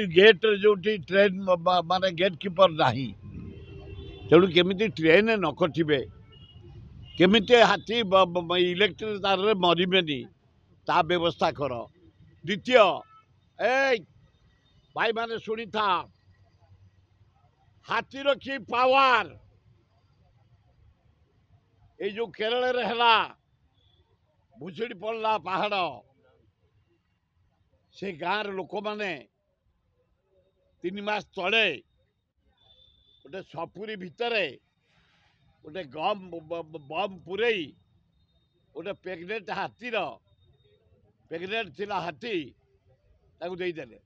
Gate जो train माने gate keeper ना तेणु केमी ट्रेन न कटे केमी हाथी इलेक्ट्रिक तार मरबे ता व्यवस्था कर। द्वितीय ए भाई माने शुणी था हाथीर कि पावर ये जो केरल है भुशुड़ी पड़ला पहाड़ से गाँव लोक मैंने 3 मास तले गोटे सपुरी भितर गोटे गम बम पुरई गोटे प्रेगनेंट हाथीर प्रेगनेंट थिला हाथी ताकू देदेले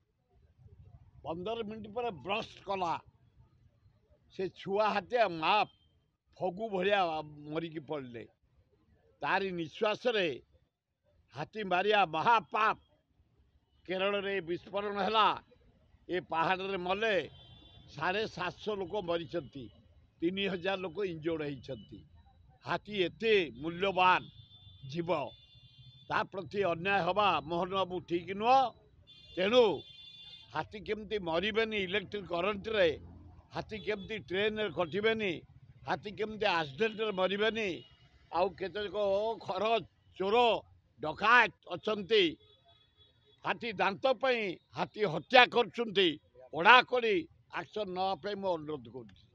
15 मिनट पर ब्रस्ट कला से छुआ हाथी माँ फगु भाया मरिकी पड़े तारी निश्वास रे हाथी मारिया महापाप केरल रे विस्फोरण है ये पहाड़ रे मले 750 लोक मरी 3000 लोक इंजोर्ड होती हाथी एते मूल्यवान जीव ता प्रति अन्याय हवा मोहन बाबू ठीक नुह तेणु हाथी केमती मरबेनी इलेक्ट्रिक करंट रे हाथी केमती ट्रेन रे कटबेनी हाथी केमती एक्सीडेंट रे मरबेनी आउ केतेक घर चोर डकायत अच्छी हाथी दांत हाथी हत्या कर पढ़ाकड़ी एक्शन ना अनुरोध कर।